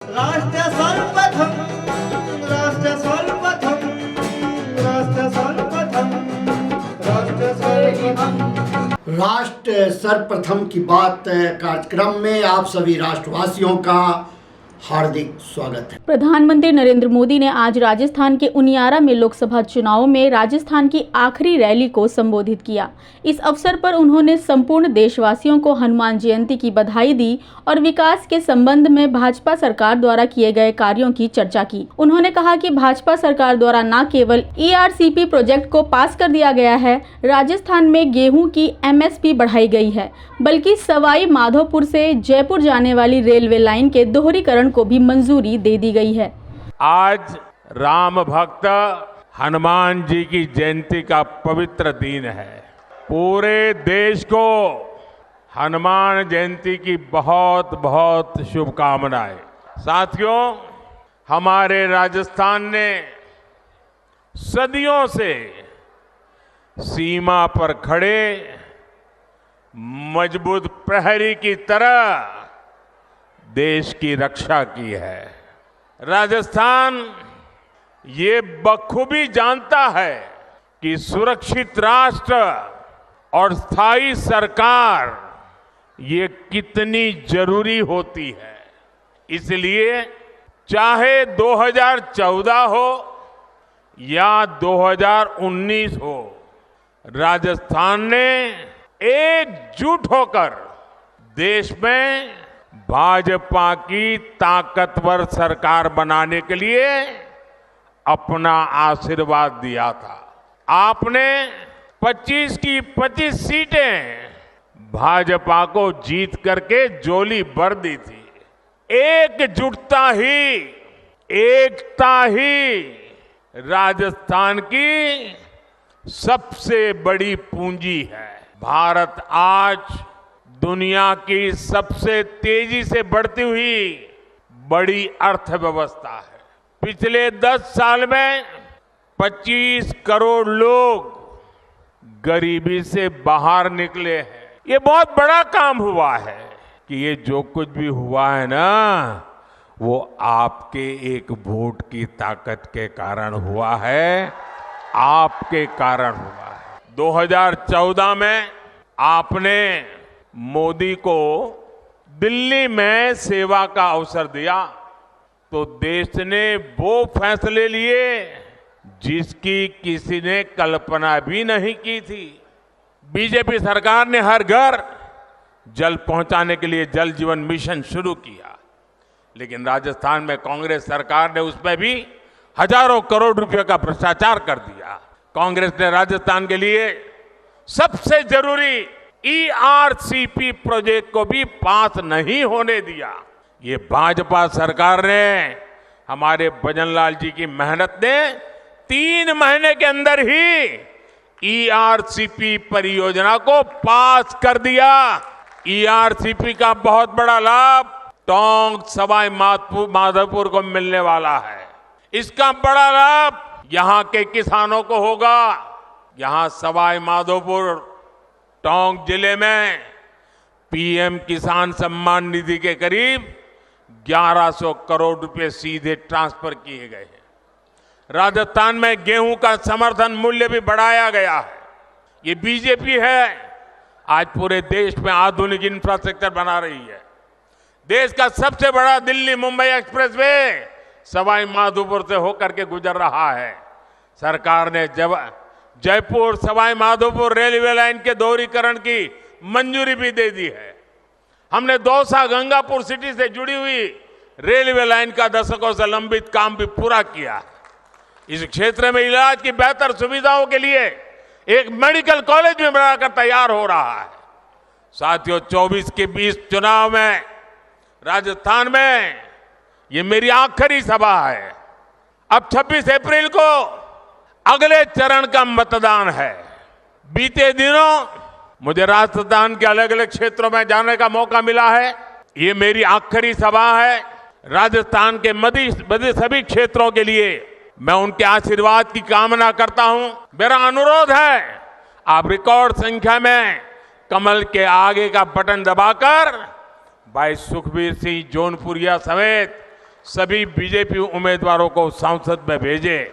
राष्ट्र सर्वप्रथम, राष्ट्र सर्वप्रथम, राष्ट्र सर्वप्रथम, राष्ट्र सर्वप्रथम। राष्ट्र सर्वप्रथम की बात कार्यक्रम में आप सभी राष्ट्रवासियों का हार्दिक स्वागत है। प्रधानमंत्री नरेंद्र मोदी ने आज राजस्थान के उनियारा में लोकसभा चुनाव में राजस्थान की आखिरी रैली को संबोधित किया। इस अवसर पर उन्होंने संपूर्ण देशवासियों को हनुमान जयंती की बधाई दी और विकास के संबंध में भाजपा सरकार द्वारा किए गए कार्यों की चर्चा की। उन्होंने कहा कि भाजपा सरकार द्वारा न केवल ERCP प्रोजेक्ट को पास कर दिया गया है, राजस्थान में गेहूं की MSP बढ़ाई गई है, बल्कि सवाई माधोपुर से जयपुर जाने वाली रेलवे लाइन के दोहरीकरण को भी मंजूरी दे दी गई है। आज राम भक्त हनुमान जी की जयंती का पवित्र दिन है। पूरे देश को हनुमान जयंती की बहुत बहुत शुभकामनाएं। साथियों, हमारे राजस्थान ने सदियों से सीमा पर खड़े मजबूत प्रहरी की तरह देश की रक्षा की है। राजस्थान ये बखूबी जानता है कि सुरक्षित राष्ट्र और स्थायी सरकार ये कितनी जरूरी होती है। इसलिए चाहे 2014 हो या 2019 हो, राजस्थान ने एकजुट होकर देश में भाजपा की ताकतवर सरकार बनाने के लिए अपना आशीर्वाद दिया था। आपने 25 की 25 सीटें भाजपा को जीत करके झोली भर दी थी। एकजुटता ही, एकता ही राजस्थान की सबसे बड़ी पूंजी है। भारत आज दुनिया की सबसे तेजी से बढ़ती हुई बड़ी अर्थव्यवस्था है। पिछले 10 साल में 25 करोड़ लोग गरीबी से बाहर निकले हैं। ये बहुत बड़ा काम हुआ है कि ये जो कुछ भी हुआ है ना, वो आपके एक वोट की ताकत के कारण हुआ है, आपके कारण हुआ है। 2014 में आपने मोदी को दिल्ली में सेवा का अवसर दिया तो देश ने वो फैसले लिए जिसकी किसी ने कल्पना भी नहीं की थी। बीजेपी सरकार ने हर घर जल पहुंचाने के लिए जल जीवन मिशन शुरू किया, लेकिन राजस्थान में कांग्रेस सरकार ने उसमें भी हजारों करोड़ रुपए का भ्रष्टाचार कर दिया। कांग्रेस ने राजस्थान के लिए सबसे जरूरी ERCP प्रोजेक्ट को भी पास नहीं होने दिया। ये भाजपा सरकार ने, हमारे भजन लाल जी की मेहनत ने 3 महीने के अंदर ही ERCP परियोजना को पास कर दिया। ERCP का बहुत बड़ा लाभ टोंक सवाई माधोपुर को मिलने वाला है। इसका बड़ा लाभ यहाँ के किसानों को होगा। यहाँ सवाई माधोपुर टोंक जिले में PM किसान सम्मान निधि के करीब 1100 करोड़ रुपए सीधे ट्रांसफर किए गए हैं। राजस्थान में गेहूं का समर्थन मूल्य भी बढ़ाया गया है। ये बीजेपी है आज पूरे देश में आधुनिक इंफ्रास्ट्रक्चर बना रही है। देश का सबसे बड़ा दिल्ली मुंबई एक्सप्रेसवे सवाई माधोपुर से होकर के गुजर रहा है। सरकार ने जयपुर सवाई माधोपुर रेलवे लाइन के दोहरीकरण की मंजूरी भी दे दी है। हमने दौसा गंगापुर सिटी से जुड़ी हुई रेलवे लाइन का दशकों से लंबित काम भी पूरा किया। इस क्षेत्र में इलाज की बेहतर सुविधाओं के लिए एक मेडिकल कॉलेज भी बनाकर तैयार हो रहा है। साथियों, 24 के 20 चुनाव में राजस्थान में ये मेरी आखिरी सभा है। अब 26 अप्रैल को अगले चरण का मतदान है। बीते दिनों मुझे राजस्थान के अलग अलग क्षेत्रों में जाने का मौका मिला है। ये मेरी आखिरी सभा है। राजस्थान के मध्य सभी क्षेत्रों के लिए मैं उनके आशीर्वाद की कामना करता हूं। मेरा अनुरोध है, आप रिकॉर्ड संख्या में कमल के आगे का बटन दबाकर भाई सुखबीर सिंह जौनपुरिया समेत सभी बीजेपी उम्मीदवारों को संसद में भेजें।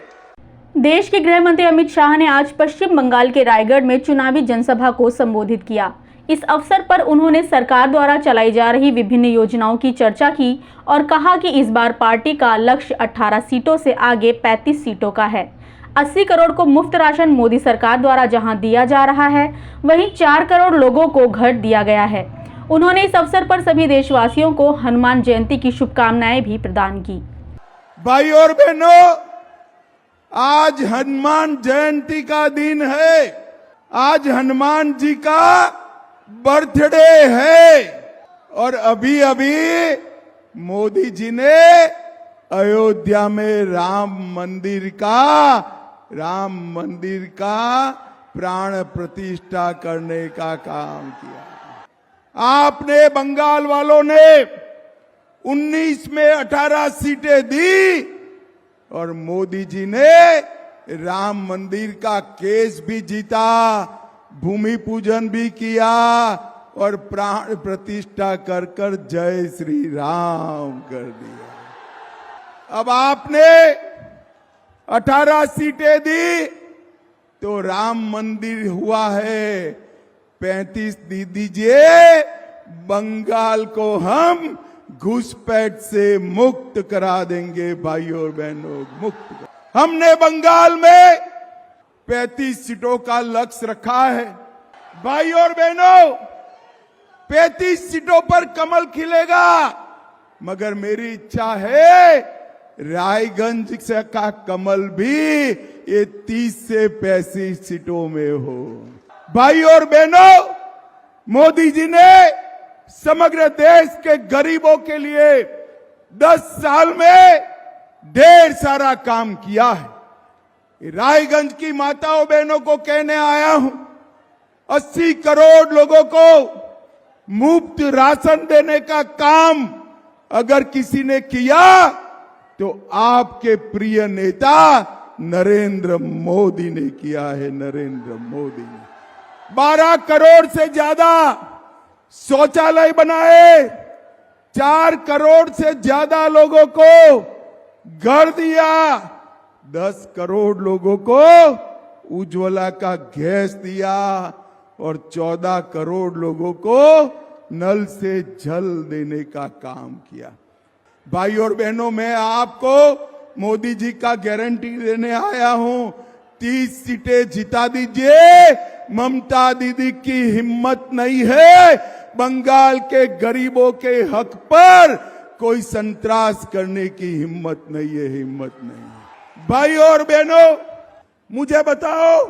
देश के गृह मंत्री अमित शाह ने आज पश्चिम बंगाल के रायगढ़ में चुनावी जनसभा को संबोधित किया। इस अवसर पर उन्होंने सरकार द्वारा चलाई जा रही विभिन्न योजनाओं की चर्चा की और कहा कि इस बार पार्टी का लक्ष्य 18 सीटों से आगे 35 सीटों का है। 80 करोड़ को मुफ्त राशन मोदी सरकार द्वारा जहां दिया जा रहा है, वहीं 4 करोड़ लोगों को घर दिया गया है। उन्होंने इस अवसर पर सभी देशवासियों को हनुमान जयंती की शुभकामनाएं भी प्रदान की। भाई और बहनों, आज हनुमान जयंती का दिन है। आज हनुमान जी का बर्थडे है और अभी अभी मोदी जी ने अयोध्या में राम मंदिर का प्राण प्रतिष्ठा करने का काम किया। आपने बंगाल वालों ने 19 में 18 सीटें दी और मोदी जी ने राम मंदिर का केस भी जीता, भूमि पूजन भी किया और प्राण प्रतिष्ठा कर कर जय श्री राम कर दिया। अब आपने 18 सीटें दी तो राम मंदिर हुआ है 35 दे दीजिए। बंगाल को हम घुसपैठ से मुक्त करा देंगे भाई और बहनों, मुक्त। हमने बंगाल में 35 सीटों का लक्ष्य रखा है। भाई और बहनों, 35 सीटों पर कमल खिलेगा, मगर मेरी इच्छा है रायगंज से का कमल भी ये 30 से 35 सीटों में हो। भाई और बहनों, मोदी जी ने समग्र देश के गरीबों के लिए 10 साल में ढेर सारा काम किया है। रायगंज की माताओं बहनों को कहने आया हूं, 80 करोड़ लोगों को मुफ्त राशन देने का काम अगर किसी ने किया तो आपके प्रिय नेता नरेंद्र मोदी ने किया है। नरेंद्र मोदी ने 12 करोड़ से ज्यादा शौचालय बनाए, 4 करोड़ से ज्यादा लोगों को घर दिया, 10 करोड़ लोगों को उज्ज्वला का गैस दिया और 14 करोड़ लोगों को नल से जल देने का काम किया। भाई और बहनों, मैं आपको मोदी जी का गारंटी देने आया हूं, 30 सीटें जिता दीजिए। ममता दीदी की हिम्मत नहीं है बंगाल के गरीबों के हक पर कोई संतरास करने की हिम्मत नहीं है, हिम्मत नहीं। भाई और बहनों, मुझे बताओ,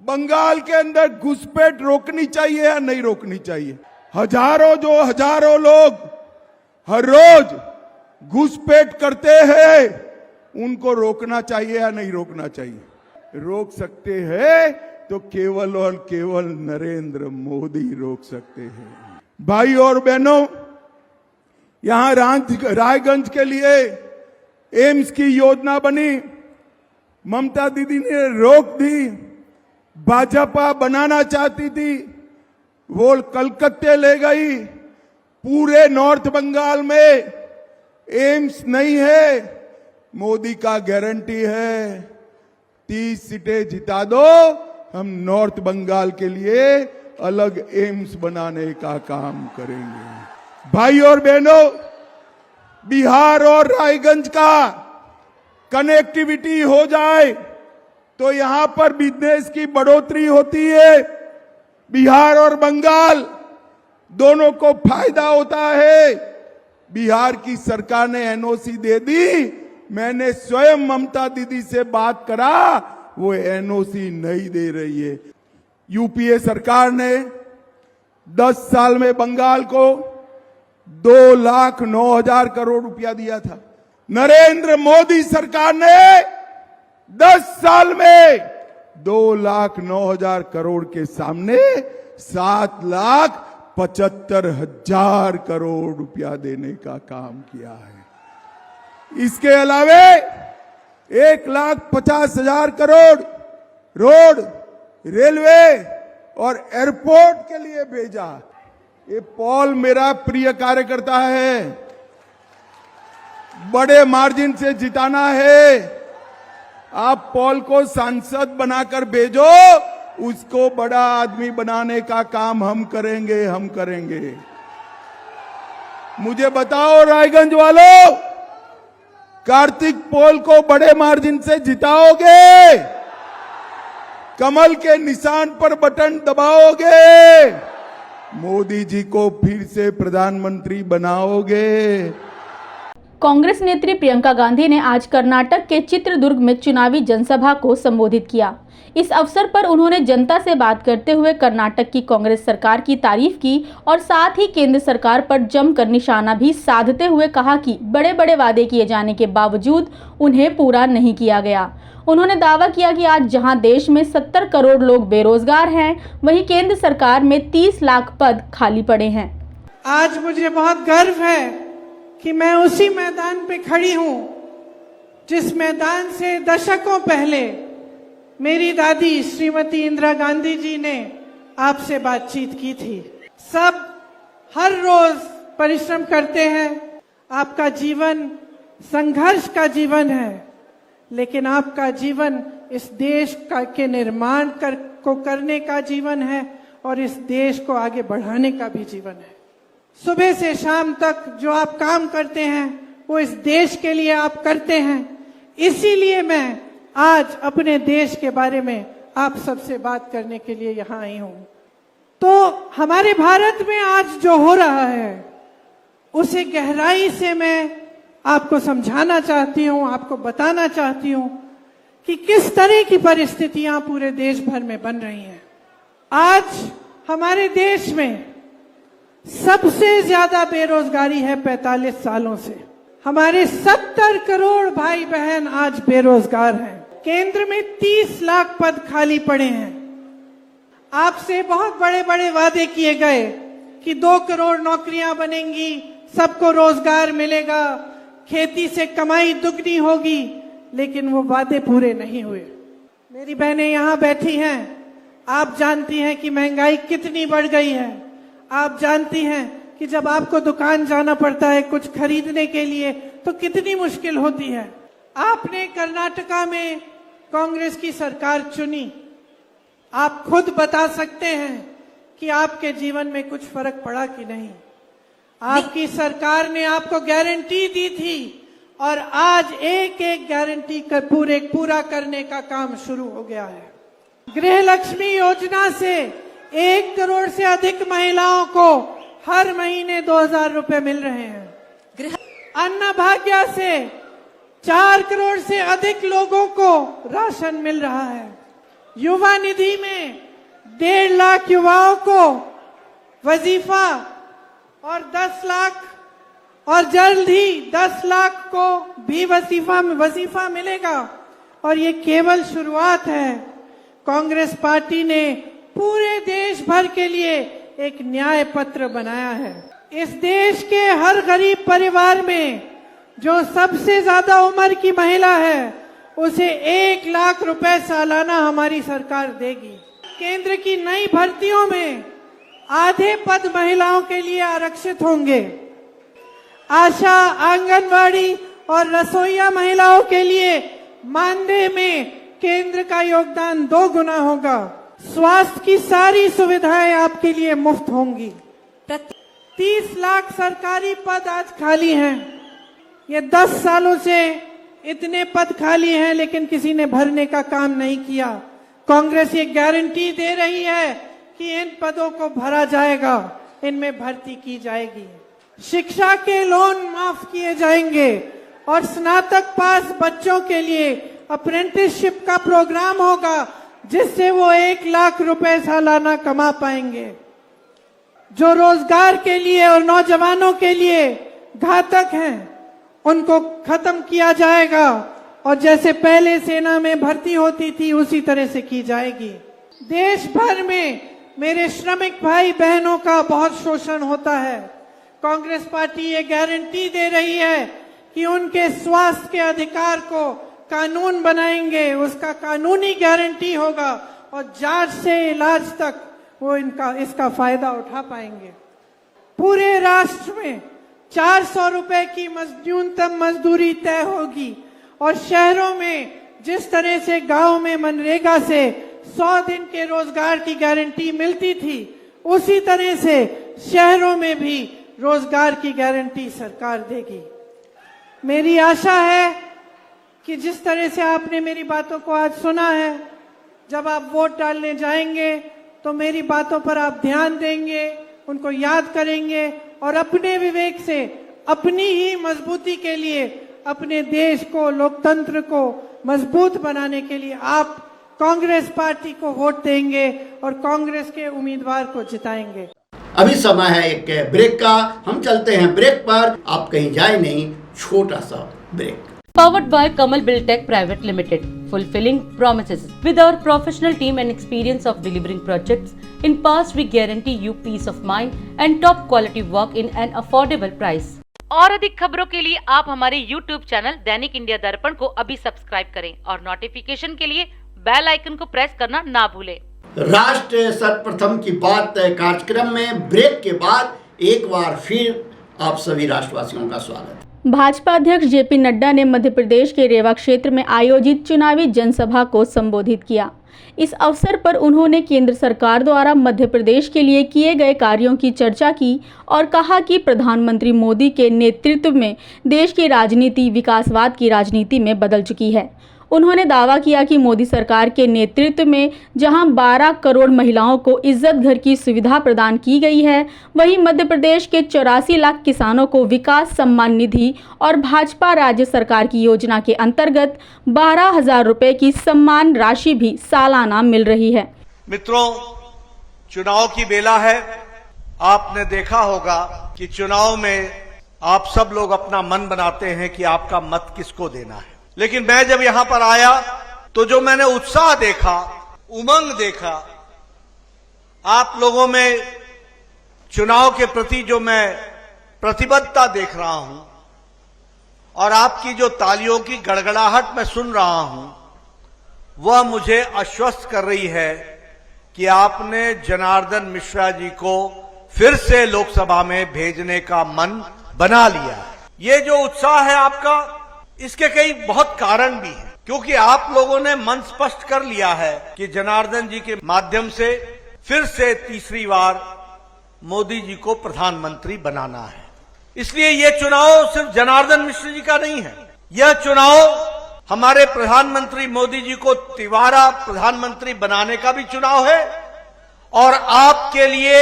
बंगाल के अंदर घुसपैठ रोकनी चाहिए या नहीं रोकनी चाहिए? हजारों लोग हर रोज घुसपैठ करते हैं, उनको रोकना चाहिए या नहीं रोकना चाहिए? रोक सकते हैं तो केवल और केवल नरेंद्र मोदी रोक सकते हैं। भाई और बहनों, यहां रायगंज के लिए एम्स की योजना बनी, ममता दीदी ने रोक दी। भाजपा बनाना चाहती थी, वो कलकत्ते ले गई। पूरे नॉर्थ बंगाल में एम्स नहीं है। मोदी का गारंटी है 30 सीटें जिता दो, हम नॉर्थ बंगाल के लिए अलग एम्स बनाने का काम करेंगे। भाई और बहनों, बिहार और रायगंज का कनेक्टिविटी हो जाए तो यहां पर बिजनेस की बढ़ोतरी होती है। बिहार और बंगाल दोनों को फायदा होता है। बिहार की सरकार ने एनओसी दे दी, मैंने स्वयं ममता दीदी से बात करा, वो एनओसी नहीं दे रही है। यूपीए सरकार ने 10 साल में बंगाल को 2,09,000 करोड़ रुपया दिया था। नरेंद्र मोदी सरकार ने 10 साल में 2,09,000 करोड़ के सामने 7,75,000 करोड़ रुपया देने का काम किया है। इसके अलावे 1,50,000 करोड़ रोड, रेलवे और एयरपोर्ट के लिए भेजा। ये पॉल मेरा प्रिय कार्यकर्ता है, बड़े मार्जिन से जिताना है। आप पॉल को सांसद बनाकर भेजो, उसको बड़ा आदमी बनाने का काम हम करेंगे। मुझे बताओ रायगंज वालों, कार्तिक पॉल को बड़े मार्जिन से जिताओगे? कमल के निशान पर बटन दबाओगे? मोदी जी को फिर से प्रधानमंत्री बनाओगे? कांग्रेस नेत्री प्रियंका गांधी ने आज कर्नाटक के चित्रदुर्ग में चुनावी जनसभा को संबोधित किया। इस अवसर पर उन्होंने जनता से बात करते हुए कर्नाटक की कांग्रेस सरकार की तारीफ की और साथ ही केंद्र सरकार पर जमकर निशाना भी साधते हुए कहा कि बड़े बड़े वादे किए जाने के बावजूद उन्हें पूरा नहीं किया गया। उन्होंने दावा किया कि आज जहां देश में 70 करोड़ लोग बेरोजगार हैं, वहीं केंद्र सरकार में 30 लाख पद खाली पड़े हैं। आज मुझे बहुत गर्व है कि मैं उसी मैदान पे खड़ी हूं जिस मैदान से दशकों पहले मेरी दादी श्रीमती इंदिरा गांधी जी ने आपसे बातचीत की थी। सब हर रोज परिश्रम करते हैं। आपका जीवन संघर्ष का जीवन है, लेकिन आपका जीवन इस देश के निर्माण को करने का जीवन है और इस देश को आगे बढ़ाने का भी जीवन है। सुबह से शाम तक जो आप काम करते हैं वो इस देश के लिए आप करते हैं। इसीलिए मैं आज अपने देश के बारे में आप सबसे बात करने के लिए यहाँ आई हूँ। तो हमारे भारत में आज जो हो रहा है उसे गहराई से मैं आपको समझाना चाहती हूँ, आपको बताना चाहती हूँ कि किस तरह की परिस्थितियां पूरे देश भर में बन रही हैं। आज हमारे देश में सबसे ज्यादा बेरोजगारी है 45 सालों से। हमारे 70 करोड़ भाई बहन आज बेरोजगार हैं। केंद्र में 30 लाख पद खाली पड़े हैं। आपसे बहुत बड़े बड़े वादे किए गए कि 2 करोड़ नौकरियां बनेंगी, सबको रोजगार मिलेगा, खेती से कमाई दुगनी होगी, लेकिन वो वादे पूरे नहीं हुए। मेरी बहनें यहाँ बैठी हैं, आप जानती हैं कि महंगाई कितनी बढ़ गई है। आप जानती हैं कि जब आपको दुकान जाना पड़ता है कुछ खरीदने के लिए तो कितनी मुश्किल होती है। आपने कर्नाटका में कांग्रेस की सरकार चुनी। आप खुद बता सकते हैं कि आपके जीवन में कुछ फर्क पड़ा कि नहीं। आपकी सरकार ने आपको गारंटी दी थी और आज एक एक गारंटी पूरा करने का काम शुरू हो गया है। गृह लक्ष्मी योजना से 1 करोड़ से अधिक महिलाओं को हर महीने 2000 रुपए मिल रहे हैं। अन्न भाग्य से 4 करोड़ से अधिक लोगों को राशन मिल रहा है। युवा निधि में 1.5 लाख युवाओं को वजीफा और 10 लाख और जल्द ही 10 लाख को भी वजीफा मिलेगा। और ये केवल शुरुआत है। कांग्रेस पार्टी ने पूरे देश भर के लिए एक न्याय पत्र बनाया है। इस देश के हर गरीब परिवार में जो सबसे ज्यादा उम्र की महिला है उसे 1 लाख रुपए सालाना हमारी सरकार देगी। केंद्र की नई भर्तियों में आधे पद महिलाओं के लिए आरक्षित होंगे। आशा, आंगनवाड़ी और रसोईया महिलाओं के लिए मानदेय में केंद्र का योगदान 2 गुना होगा। स्वास्थ्य की सारी सुविधाएं आपके लिए मुफ्त होंगी। 30 लाख सरकारी पद आज खाली हैं। ये 10 सालों से इतने पद खाली हैं, लेकिन किसी ने भरने का काम नहीं किया। कांग्रेस ये गारंटी दे रही है कि इन पदों को भरा जाएगा, इनमें भर्ती की जाएगी। शिक्षा के लोन माफ किए जाएंगे और स्नातक पास बच्चों के लिए अप्रेंटिसशिप का प्रोग्राम होगा, जिससे वो 1 लाख रुपए सालाना कमा पाएंगे। जो रोजगार के लिए और नौजवानों के लिए घातक हैं, उनको खत्म किया जाएगा और जैसे पहले सेना में भर्ती होती थी उसी तरह से की जाएगी। देश भर में मेरे श्रमिक भाई बहनों का बहुत शोषण होता है। कांग्रेस पार्टी ये गारंटी दे रही है कि उनके स्वास्थ्य के अधिकार को कानून बनाएंगे, उसका कानूनी गारंटी होगा और जांच से इलाज तक वो इसका फायदा उठा पाएंगे। पूरे राष्ट्र में 400 रुपए की न्यूनतम मजदूरी तय होगी और शहरों में जिस तरह से गांव में मनरेगा से 100 दिन के रोजगार की गारंटी मिलती थी, उसी तरह से शहरों में भी रोजगार की गारंटी सरकार देगी। मेरी आशा है कि जिस तरह से आपने मेरी बातों को आज सुना है, जब आप वोट डालने जाएंगे तो मेरी बातों पर आप ध्यान देंगे, उनको याद करेंगे और अपने विवेक से अपनी ही मजबूती के लिए, अपने देश को, लोकतंत्र को मजबूत बनाने के लिए आप कांग्रेस पार्टी को वोट देंगे और कांग्रेस के उम्मीदवार को जिताएंगे। अभी समय है एक ब्रेक का, हम चलते हैं ब्रेक पर, आप कहीं जाए नहीं, छोटा सा break. Powered by Kamal Buildtech Private Limited, fulfilling promises. With our professional team and experience of delivering projects, in past we guarantee you peace of mind and top quality work in an affordable price. और अधिक खबरों के लिए आप हमारे YouTube channel दैनिक India दर्पण को अभी सब्सक्राइब करें और नोटिफिकेशन के लिए बेल आइकन को प्रेस करना ना भूलें। राष्ट्र सर्वप्रथम की बात कार्यक्रम में ब्रेक के बाद एक बार फिर आप सभी राष्ट्रवासियों का स्वागत। भाजपा अध्यक्ष जेपी नड्डा ने मध्य प्रदेश के रेवा क्षेत्र में आयोजित चुनावी जनसभा को संबोधित किया। इस अवसर पर उन्होंने केंद्र सरकार द्वारा मध्य प्रदेश के लिए किए गए कार्यों की चर्चा की और कहा कि प्रधानमंत्री मोदी के नेतृत्व में देश की राजनीति विकासवाद की राजनीति में बदल चुकी है। उन्होंने दावा किया कि मोदी सरकार के नेतृत्व में जहां 12 करोड़ महिलाओं को इज्जत घर की सुविधा प्रदान की गई है, वहीं मध्य प्रदेश के 84 लाख किसानों को विकास सम्मान निधि और भाजपा राज्य सरकार की योजना के अंतर्गत 12,000 रुपए की सम्मान राशि भी सालाना मिल रही है। मित्रों, चुनाव की बेला है। आपने देखा होगा कि चुनाव में आप सब लोग अपना मन बनाते हैं कि आपका मत किसको देना है, लेकिन मैं जब यहां पर आया तो जो मैंने उत्साह देखा, उमंग देखा, आप लोगों में चुनाव के प्रति जो मैं प्रतिबद्धता देख रहा हूं और आपकी जो तालियों की गड़गड़ाहट मैं सुन रहा हूं, वह मुझे आश्वस्त कर रही है कि आपने जनार्दन मिश्रा जी को फिर से लोकसभा में भेजने का मन बना लिया। ये जो उत्साह है आपका, इसके कई बहुत कारण भी हैं, क्योंकि आप लोगों ने मन स्पष्ट कर लिया है कि जनार्दन जी के माध्यम से फिर से तीसरी बार मोदी जी को प्रधानमंत्री बनाना है। इसलिए यह चुनाव सिर्फ जनार्दन मिश्र जी का नहीं है, यह चुनाव हमारे प्रधानमंत्री मोदी जी को तिबारा प्रधानमंत्री बनाने का भी चुनाव है और आपके लिए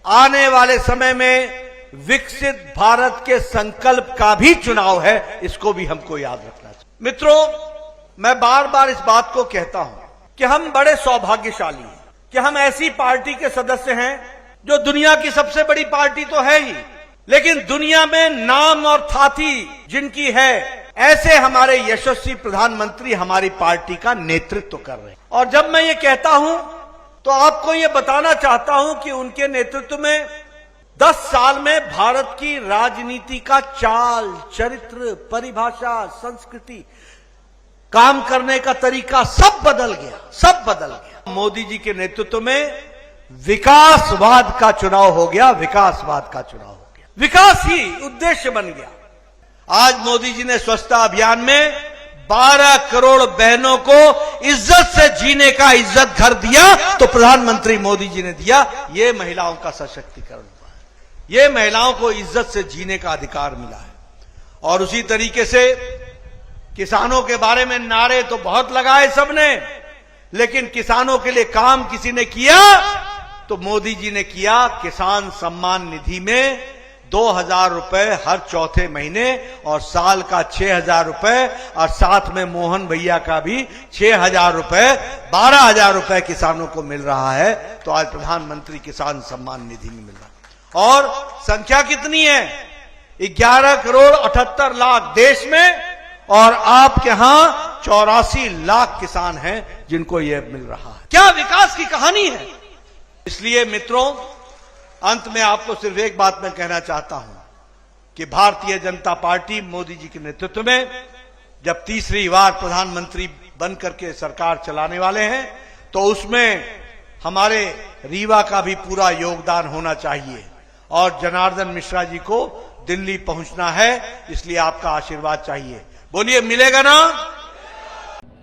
आने वाले समय में विकसित भारत के संकल्प का भी चुनाव है। इसको भी हमको याद रखना चाहिए। मित्रों, मैं बार बार इस बात को कहता हूं कि हम बड़े सौभाग्यशाली हैं कि हम ऐसी पार्टी के सदस्य हैं जो दुनिया की सबसे बड़ी पार्टी तो है ही, लेकिन दुनिया में नाम और ख्याति जिनकी है, ऐसे हमारे यशस्वी प्रधानमंत्री हमारी पार्टी का नेतृत्व कर रहे हैं। और जब मैं ये कहता हूं तो आपको ये बताना चाहता हूं कि उनके नेतृत्व में 10 साल में भारत की राजनीति का चाल, चरित्र, परिभाषा, संस्कृति, काम करने का तरीका सब बदल गया, सब बदल गया। मोदी जी के नेतृत्व में विकासवाद का चुनाव हो गया, विकासवाद का चुनाव हो गया, विकास ही उद्देश्य बन गया। आज मोदी जी ने स्वच्छता अभियान में 12 करोड़ बहनों को इज्जत से जीने का इज्जत घर दिया, तो प्रधानमंत्री मोदी जी ने दिया। ये महिलाओं का सशक्तिकरण, ये महिलाओं को इज्जत से जीने का अधिकार मिला है। और उसी तरीके से किसानों के बारे में नारे तो बहुत लगाए सबने, लेकिन किसानों के लिए काम किसी ने किया तो मोदी जी ने किया। किसान सम्मान निधि में 2,000 रुपए हर चौथे महीने और साल का 6,000 रुपए, और साथ में मोहन भैया का भी 6,000 रुपए, 12,000 रुपए किसानों को मिल रहा है। तो आज प्रधानमंत्री किसान सम्मान निधि में मिल रहा है। और संख्या कितनी है? 11 करोड़ 78 लाख देश में, और आपके यहां 84 लाख किसान हैं जिनको यह मिल रहा है। क्या विकास की कहानी है। इसलिए मित्रों, अंत में आपको सिर्फ एक बात मैं कहना चाहता हूं कि भारतीय जनता पार्टी मोदी जी के नेतृत्व में जब तीसरी बार प्रधानमंत्री बनकर के सरकार चलाने वाले हैं, तो उसमें हमारे रीवा का भी पूरा योगदान होना चाहिए और जनार्दन मिश्रा जी को दिल्ली पहुंचना है, इसलिए आपका आशीर्वाद चाहिए। बोलिए, मिलेगा ना?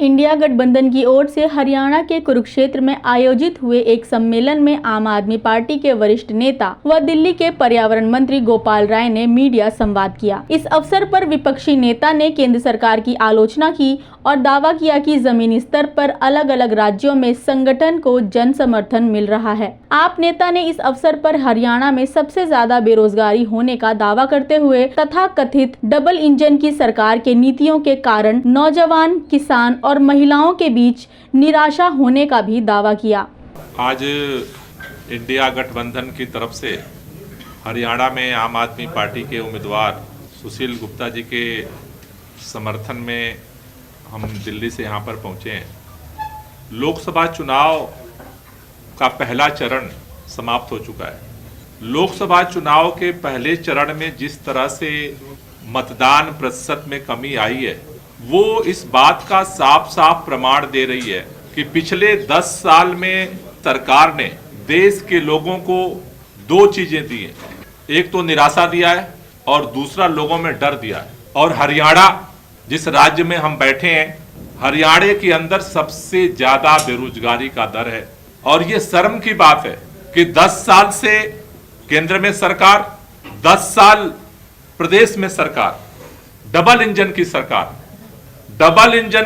इंडिया गठबंधन की ओर से हरियाणा के कुरुक्षेत्र में आयोजित हुए एक सम्मेलन में आम आदमी पार्टी के वरिष्ठ नेता व दिल्ली के पर्यावरण मंत्री गोपाल राय ने मीडिया संवाद किया। इस अवसर पर विपक्षी नेता ने केंद्र सरकार की आलोचना की और दावा किया कि जमीनी स्तर पर अलग अलग राज्यों में संगठन को जन समर्थन मिल रहा है। आप नेता ने इस अवसर पर हरियाणा में सबसे ज्यादा बेरोजगारी होने का दावा करते हुए तथा कथित डबल इंजन की सरकार के नीतियों के कारण नौजवान, किसान और महिलाओं के बीच निराशा होने का भी दावा किया। आज इंडिया गठबंधन की तरफ से हरियाणा में आम आदमी पार्टी के उम्मीदवार सुशील गुप्ता जी के समर्थन में हम दिल्ली से यहाँ पर पहुँचे हैं। लोकसभा चुनाव का पहला चरण समाप्त हो चुका है। लोकसभा चुनाव के पहले चरण में जिस तरह से मतदान प्रतिशत में कमी आई है, वो इस बात का साफ साफ प्रमाण दे रही है कि पिछले 10 साल में सरकार ने देश के लोगों को 2 चीजें दी हैं। एक तो निराशा दिया है और दूसरा लोगों में डर दिया है। और हरियाणा जिस राज्य में हम बैठे हैं, हरियाणा के अंदर सबसे ज्यादा बेरोजगारी का दर है। और ये शर्म की बात है कि 10 साल से केंद्र में सरकार, 10 साल प्रदेश में सरकार, डबल इंजन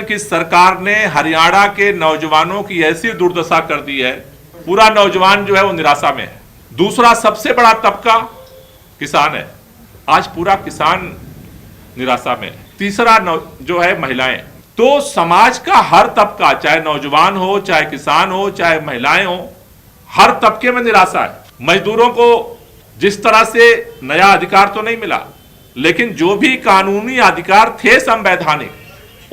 की सरकार ने हरियाणा के नौजवानों की ऐसी दुर्दशा कर दी है, पूरा नौजवान जो है वो निराशा में है। दूसरा सबसे बड़ा तबका किसान है, आज पूरा किसान निराशा में है। तीसरा जो है महिलाएं। तो समाज का हर तबका, चाहे नौजवान हो, चाहे किसान हो, चाहे महिलाएं हो, हर तबके में निराशा है। मजदूरों को जिस तरह से नया अधिकार तो नहीं मिला, लेकिन जो भी कानूनी अधिकार थे संवैधानिक,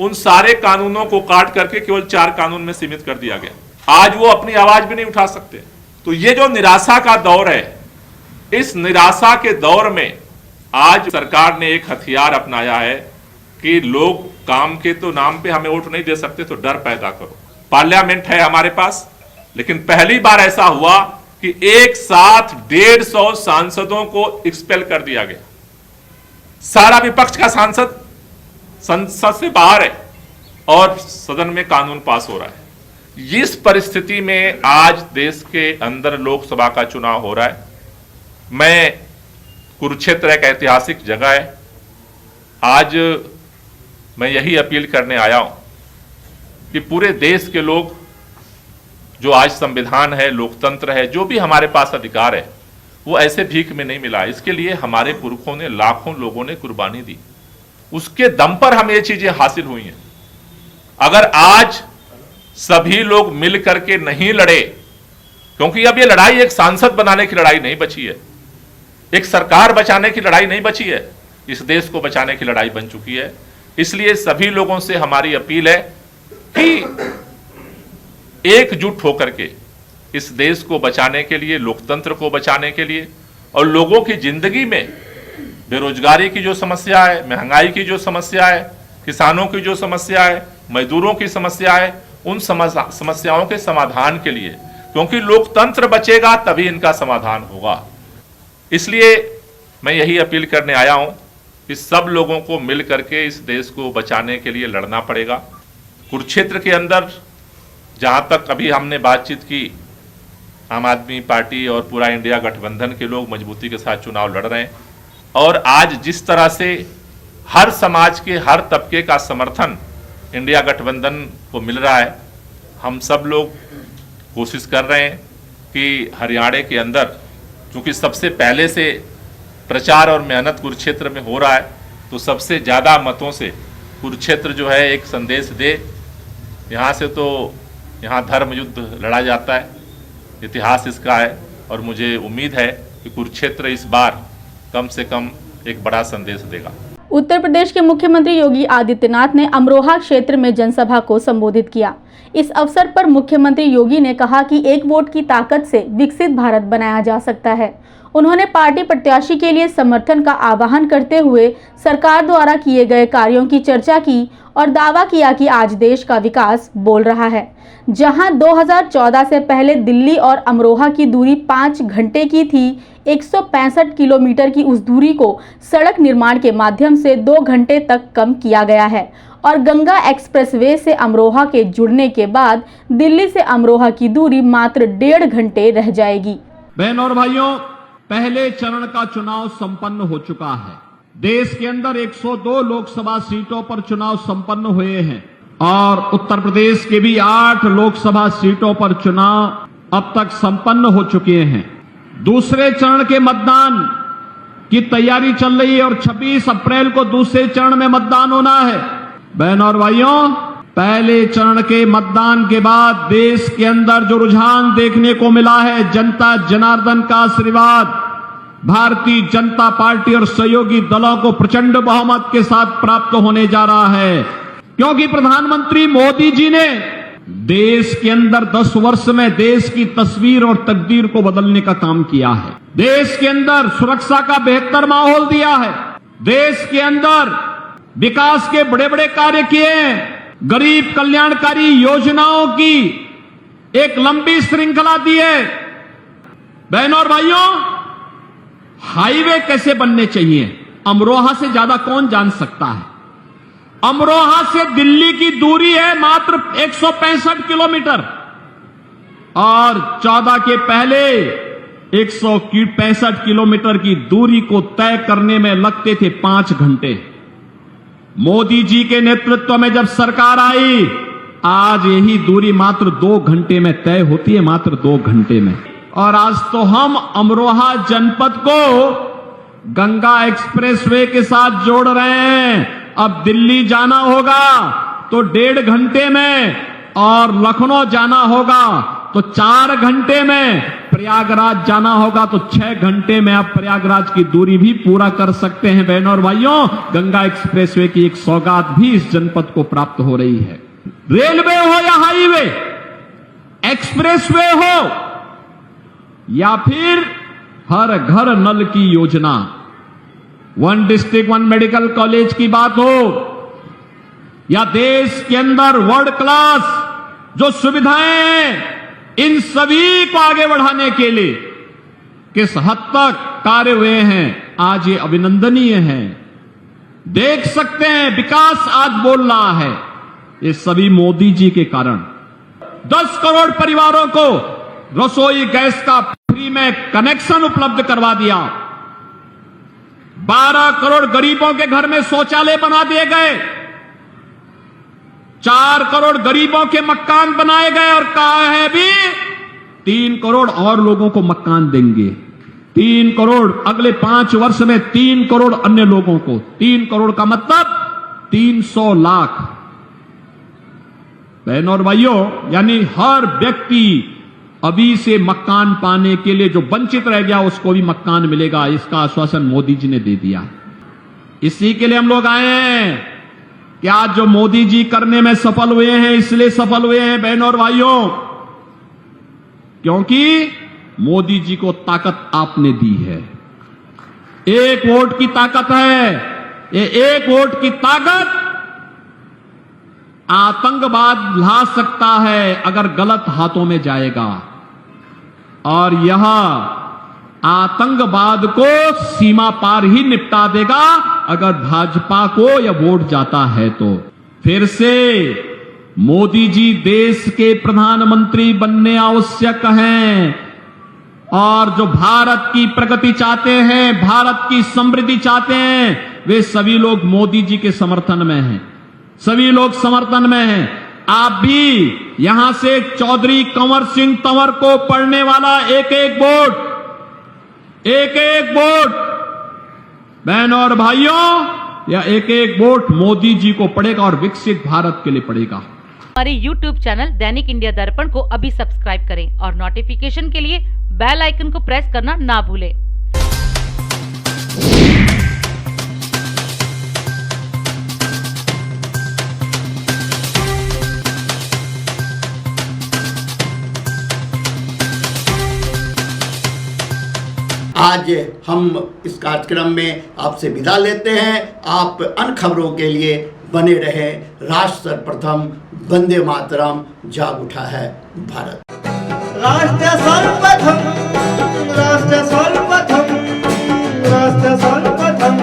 उन सारे कानूनों को काट करके केवल 4 कानून में सीमित कर दिया गया। आज वो अपनी आवाज भी नहीं उठा सकते। तो ये जो निराशा का दौर है, इस निराशा के दौर में आज सरकार ने एक हथियार अपनाया है कि लोग काम के तो नाम पे हमें वोट नहीं दे सकते, तो डर पैदा करो। पार्लियामेंट है हमारे पास, लेकिन पहली बार ऐसा हुआ कि एक साथ 150 सांसदों को एक्सपेल कर दिया गया। सारा विपक्ष का सांसद संसद से बाहर है और सदन में कानून पास हो रहा है। इस परिस्थिति में आज देश के अंदर लोकसभा का चुनाव हो रहा है। कुरुक्षेत्र एक ऐतिहासिक जगह है। आज मैं यही अपील करने आया हूं कि पूरे देश के लोग, जो आज संविधान है, लोकतंत्र है, जो भी हमारे पास अधिकार है, वो ऐसे भीख में नहीं मिला। इसके लिए हमारे पुरखों ने, लाखों लोगों ने कुर्बानी दी। उसके दम पर हमें ये चीजें हासिल हुई हैं। अगर आज सभी लोग मिल करके नहीं लड़े, क्योंकि अब ये लड़ाई एक सांसद बनाने की लड़ाई नहीं बची है, एक सरकार बचाने की लड़ाई नहीं बची है, इस देश को बचाने की लड़ाई बन चुकी है। इसलिए सभी लोगों से हमारी अपील है कि एकजुट होकर के इस देश को बचाने के लिए, लोकतंत्र को बचाने के लिए, और लोगों की जिंदगी में बेरोजगारी की जो समस्या है, महंगाई की जो समस्या है, किसानों की जो समस्या है, मजदूरों की समस्या है, उन समस्याओं के समाधान के लिए, क्योंकि लोकतंत्र बचेगा तभी इनका समाधान होगा। इसलिए मैं यही अपील करने आया हूं कि सब लोगों को मिल करके इस देश को बचाने के लिए लड़ना पड़ेगा। कुरुक्षेत्र के अंदर जहां तक अभी हमने बातचीत की, आम आदमी पार्टी और पूरा इंडिया गठबंधन के लोग मजबूती के साथ चुनाव लड़ रहे हैं। और आज जिस तरह से हर समाज के हर तबके का समर्थन इंडिया गठबंधन को मिल रहा है, हम सब लोग कोशिश कर रहे हैं कि हरियाणा के अंदर, क्योंकि सबसे पहले से प्रचार और मेहनत कुरुक्षेत्र में हो रहा है, तो सबसे ज़्यादा मतों से कुरुक्षेत्र जो है एक संदेश दे। यहाँ से तो यहाँ धर्म युद्ध लड़ा जाता है, इतिहास इसका है, और मुझे उम्मीद है कि कुरुक्षेत्र इस बार कम से कम एक बड़ा संदेश देगा। उत्तर प्रदेश के मुख्यमंत्री योगी आदित्यनाथ ने अमरोहा क्षेत्र में जनसभा को संबोधित किया। इस अवसर पर मुख्यमंत्री योगी ने कहा कि एक वोट की ताकत से विकसित भारत बनाया जा सकता है। उन्होंने पार्टी प्रत्याशी के लिए समर्थन का आह्वान करते हुए सरकार द्वारा किए गए कार्यों की चर्चा की और दावा किया कि आज देश का विकास बोल रहा है। जहां 2014 से पहले दिल्ली और अमरोहा की दूरी 5 घंटे की थी, 165 किलोमीटर की उस दूरी को सड़क निर्माण के माध्यम से 2 घंटे तक कम किया गया है और गंगा एक्सप्रेसवे से अमरोहा के जुड़ने के बाद दिल्ली से अमरोहा की दूरी मात्र 1.5 घंटे रह जाएगी। बहन और भाइयों, पहले चरण का चुनाव संपन्न हो चुका है। देश के अंदर 102 लोकसभा सीटों पर चुनाव संपन्न हुए हैं और उत्तर प्रदेश के भी 8 लोकसभा सीटों पर चुनाव अब तक संपन्न हो चुके हैं। दूसरे चरण के मतदान की तैयारी चल रही है और 26 अप्रैल को दूसरे चरण में मतदान होना है। बहन और भाइयों, पहले चरण के मतदान के बाद देश के अंदर जो रुझान देखने को मिला है, जनता जनार्दन का आशीर्वाद भारतीय जनता पार्टी और सहयोगी दलों को प्रचंड बहुमत के साथ प्राप्त होने जा रहा है, क्योंकि प्रधानमंत्री मोदी जी ने देश के अंदर 10 वर्ष में देश की तस्वीर और तकदीर को बदलने का काम किया है। देश के अंदर सुरक्षा का बेहतर माहौल दिया है, देश के अंदर विकास के बड़े बड़े कार्य किए हैं, गरीब कल्याणकारी योजनाओं की एक लंबी श्रृंखला दी है। बहनों और भाइयों, हाईवे कैसे बनने चाहिए, अमरोहा से ज्यादा कौन जान सकता है। अमरोहा से दिल्ली की दूरी है मात्र 165 किलोमीटर और 14 के पहले 165 किलोमीटर की दूरी को तय करने में लगते थे 5 घंटे। मोदी जी के नेतृत्व में जब सरकार आई, आज यही दूरी मात्र 2 घंटे में तय होती है, मात्र 2 घंटे में। और आज तो हम अमरोहा जनपद को गंगा एक्सप्रेसवे के साथ जोड़ रहे हैं। अब दिल्ली जाना होगा तो 1.5 घंटे में और लखनऊ जाना होगा तो 4 घंटे में, प्रयागराज जाना होगा तो 6 घंटे में आप प्रयागराज की दूरी भी पूरा कर सकते हैं। बहनों और भाइयों, गंगा एक्सप्रेसवे की एक सौगात भी इस जनपद को प्राप्त हो रही है। रेलवे हो या हाईवे, एक्सप्रेसवे हो या फिर हर घर नल की योजना, 1 डिस्ट्रिक्ट 1 मेडिकल कॉलेज की बात हो या देश के अंदर वर्ल्ड क्लास जो सुविधाएं हैं, इन सभी को आगे बढ़ाने के लिए किस हद तक कार्य हुए हैं, आज ये अभिनंदनीय है। देख सकते हैं विकास आज बोल रहा है, ये सभी मोदी जी के कारण। 10 करोड़ परिवारों को रसोई गैस का फ्री में कनेक्शन उपलब्ध करवा दिया। 12 करोड़ गरीबों के घर में शौचालय बना दिए गए। 4 करोड़ गरीबों के मकान बनाए गए और कहा है भी 3 करोड़ और लोगों को मकान देंगे। 3 करोड़ अगले 5 वर्ष में 3 करोड़ अन्य लोगों को, 3 करोड़ का मतलब 300 लाख। बहनों और भाइयों, यानी हर व्यक्ति अभी से मकान पाने के लिए जो वंचित रह गया उसको भी मकान मिलेगा, इसका आश्वासन मोदी जी ने दे दिया। इसी के लिए हम लोग आए हैं कि आज जो मोदी जी करने में सफल हुए हैं, इसलिए सफल हुए हैं बहनों और भाइयों, क्योंकि मोदी जी को ताकत आपने दी है। 1 वोट की ताकत है। ये 1 वोट की ताकत आतंकवाद ला सकता है अगर गलत हाथों में जाएगा, और यह आतंकवाद को सीमा पार ही निपटा देगा अगर भाजपा को यह वोट जाता है तो। फिर से मोदी जी देश के प्रधानमंत्री बनने आवश्यक हैं, और जो भारत की प्रगति चाहते हैं, भारत की समृद्धि चाहते हैं, वे सभी लोग मोदी जी के समर्थन में हैं, सभी लोग समर्थन में हैं। आप भी यहां से चौधरी कंवर सिंह तंवर को पढ़ने वाला एक एक वोट बहनों और भाइयों, या एक एक वोट मोदी जी को पड़ेगा और विकसित भारत के लिए पड़ेगा। हमारे YouTube चैनल दैनिक इंडिया दर्पण को अभी सब्सक्राइब करें और नोटिफिकेशन के लिए बेल आइकन को प्रेस करना ना भूलें। आज हम इस कार्यक्रम में आपसे विदा लेते हैं। आप अन्य खबरों के लिए बने रहे। राष्ट्र सर्वप्रथम, वंदे मातरम, जाग उठा है भारत। राष्ट्र सर्वप्रथम, राष्ट्र सर्वप्रथम, राष्ट्र सर्वप्रथम,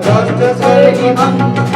राष्ट्र सर्वप्रथम।